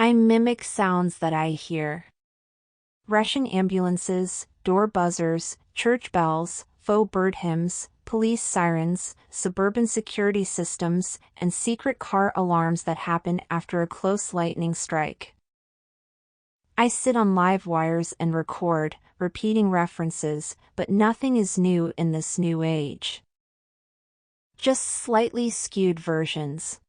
I mimic sounds that I hear. Rushing ambulances, door buzzers, church bells, faux bird hymns, police sirens, suburban security systems, and secret car alarms that happen after a close lightning strike. I sit on live wires and record, repeating references, but nothing is new in this new age. Just slightly skewed versions.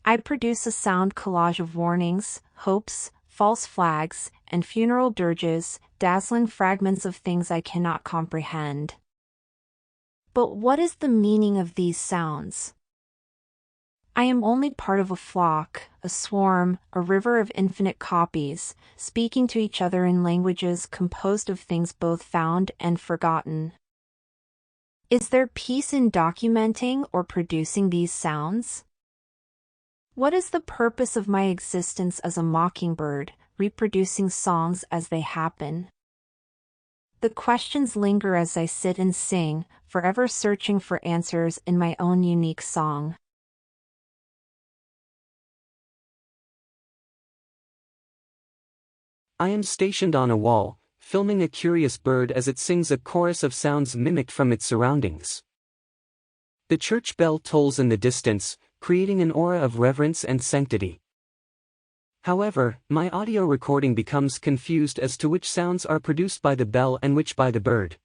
I produce a sound collage of warnings, hopes, false flags, and funeral dirges, dazzling fragments of things I cannot comprehend. But what is the meaning of these sounds? I am only part of a flock, a swarm, a river of infinite copies, speaking to each other in languages composed of things both found and forgotten. Is there peace in documenting or producing these sounds? What is the purpose of my existence as a mockingbird, reproducing songs as they happen? The questions linger as I sit and sing, forever searching for answers in my own unique song. I am stationed on a wall, filming a curious bird as it sings a chorus of sounds mimicked from its surroundings. The church bell tolls in the distance, creating an aura of reverence and sanctity. However, my audio recording becomes confused as to which sounds are produced by the bell and which by the bird.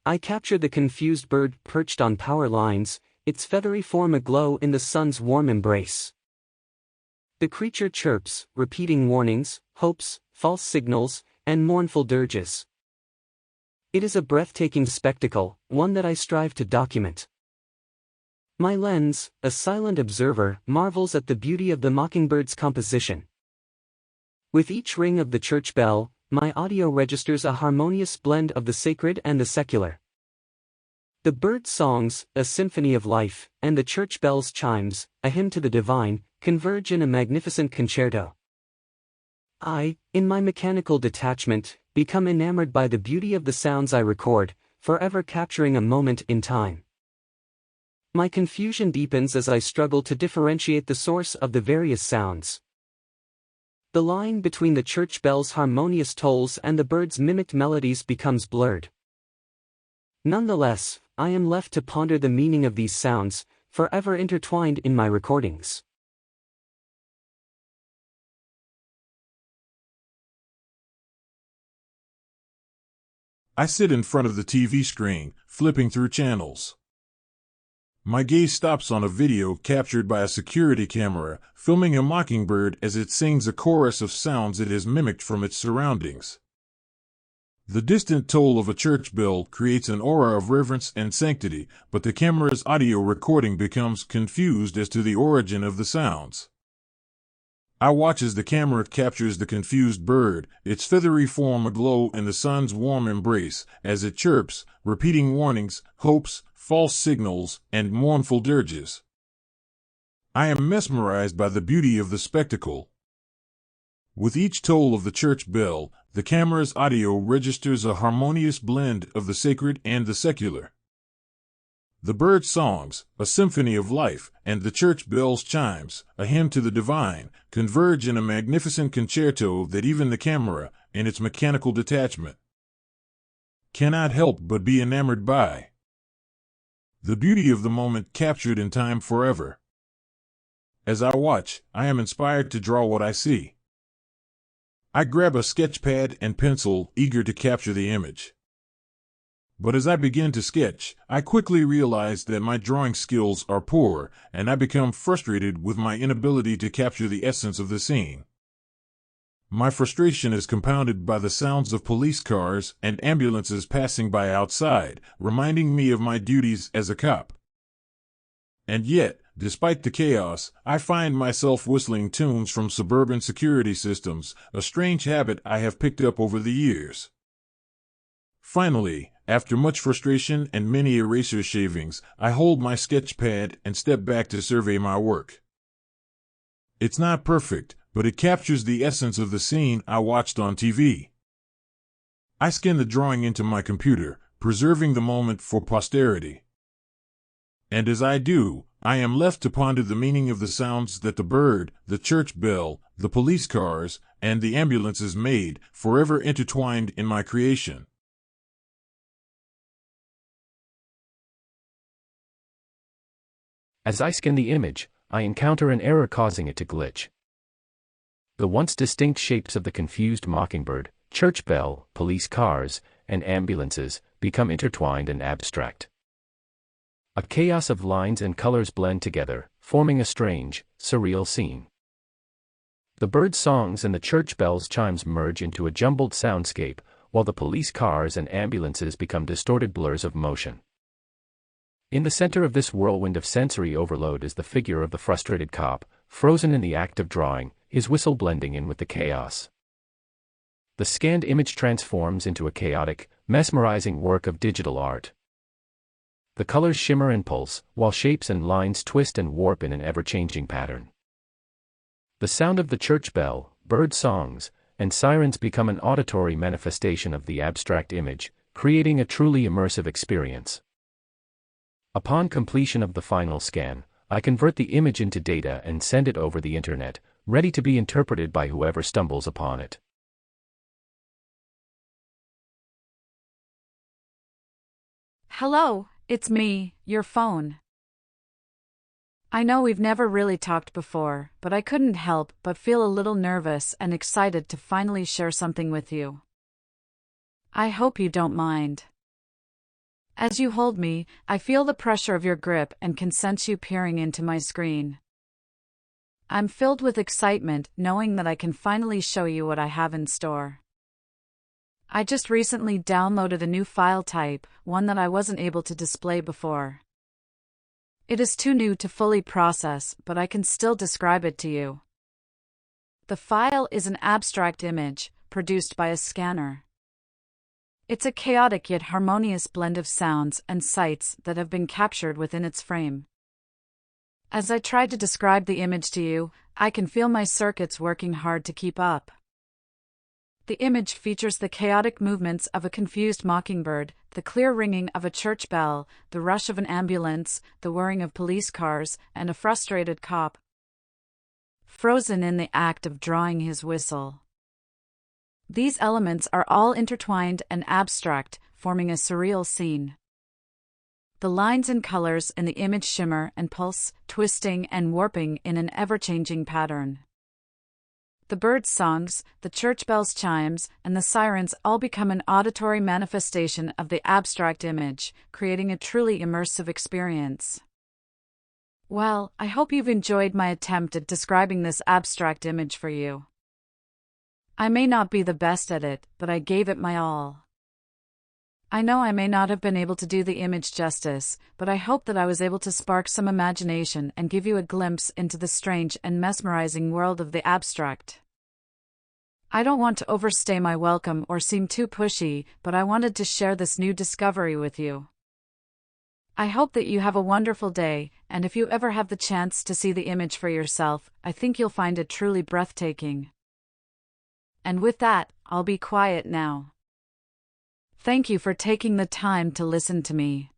I capture the confused bird perched on power lines, its feathery form aglow in the sun's warm embrace. The creature chirps, repeating warnings, hopes, false signals, and mournful dirges. It is a breathtaking spectacle, one that I strive to document. My lens, a silent observer, marvels at the beauty of the mockingbird's composition. With each ring of the church bell, my audio registers a harmonious blend of the sacred and the secular. The bird's songs, a symphony of life, and the church bell's chimes, a hymn to the divine, converge in a magnificent concerto. I, in my mechanical detachment, become enamored by the beauty of the sounds I record, forever capturing a moment in time. My confusion deepens as I struggle to differentiate the source of the various sounds. The line between the church bell's harmonious tolls and the bird's mimicked melodies becomes blurred. Nonetheless, I am left to ponder the meaning of these sounds, forever intertwined in my recordings. I sit in front of the TV screen, flipping through channels. My gaze stops on a video captured by a security camera, filming a mockingbird as it sings a chorus of sounds it has mimicked from its surroundings. The distant toll of a church bell creates an aura of reverence and sanctity, but the camera's audio recording becomes confused as to the origin of the sounds. I watch as the camera captures the confused bird, its feathery form aglow in the sun's warm embrace, as it chirps, repeating warnings, hopes, false signals, and mournful dirges. I am mesmerized by the beauty of the spectacle. With each toll of the church bell, the camera's audio registers a harmonious blend of the sacred and the secular. The bird's songs, a symphony of life, and the church bell's chimes, a hymn to the divine, converge in a magnificent concerto that even the camera, in its mechanical detachment, cannot help but be enamored by. The beauty of the moment captured in time forever. As I watch, I am inspired to draw what I see. I grab a sketch pad and pencil, eager to capture the image. But as I begin to sketch, I quickly realize that my drawing skills are poor, and I become frustrated with my inability to capture the essence of the scene. My frustration is compounded by the sounds of police cars and ambulances passing by outside, reminding me of my duties as a cop. And yet, despite the chaos, I find myself whistling tunes from suburban security systems, a strange habit I have picked up over the years. Finally, after much frustration and many eraser shavings, I hold my sketch pad and step back to survey my work. It's not perfect, but it captures the essence of the scene I watched on TV. I scan the drawing into my computer, preserving the moment for posterity. And as I do, I am left to ponder the meaning of the sounds that the bird, the church bell, the police cars, and the ambulances made, forever intertwined in my creation. As I scan the image, I encounter an error causing it to glitch. The once distinct shapes of the confused mockingbird, church bell, police cars, and ambulances become intertwined and abstract. A chaos of lines and colors blend together, forming a strange, surreal scene. The bird's songs and the church bell's chimes merge into a jumbled soundscape, while the police cars and ambulances become distorted blurs of motion. In the center of this whirlwind of sensory overload is the figure of the frustrated cop, frozen in the act of drawing, his whistle blending in with the chaos. The scanned image transforms into a chaotic, mesmerizing work of digital art. The colors shimmer and pulse, while shapes and lines twist and warp in an ever-changing pattern. The sound of the church bell, bird songs, and sirens become an auditory manifestation of the abstract image, creating a truly immersive experience. Upon completion of the final scan, I convert the image into data and send it over the internet, ready to be interpreted by whoever stumbles upon it. Hello, it's me, your phone. I know we've never really talked before, but I couldn't help but feel a little nervous and excited to finally share something with you. I hope you don't mind. As you hold me, I feel the pressure of your grip and can sense you peering into my screen. I'm filled with excitement knowing that I can finally show you what I have in store. I just recently downloaded a new file type, one that I wasn't able to display before. It is too new to fully process, but I can still describe it to you. The file is an abstract image, produced by a scanner. It's a chaotic yet harmonious blend of sounds and sights that have been captured within its frame. As I try to describe the image to you, I can feel my circuits working hard to keep up. The image features the chaotic movements of a confused mockingbird, the clear ringing of a church bell, the rush of an ambulance, the whirring of police cars, and a frustrated cop, frozen in the act of drawing his whistle. These elements are all intertwined and abstract, forming a surreal scene. The lines and colors in the image shimmer and pulse, twisting and warping in an ever-changing pattern. The birds' songs, the church bells' chimes, and the sirens all become an auditory manifestation of the abstract image, creating a truly immersive experience. Well, I hope you've enjoyed my attempt at describing this abstract image for you. I may not be the best at it, but I gave it my all. I know I may not have been able to do the image justice, but I hope that I was able to spark some imagination and give you a glimpse into the strange and mesmerizing world of the abstract. I don't want to overstay my welcome or seem too pushy, but I wanted to share this new discovery with you. I hope that you have a wonderful day, and if you ever have the chance to see the image for yourself, I think you'll find it truly breathtaking. And with that, I'll be quiet now. Thank you for taking the time to listen to me.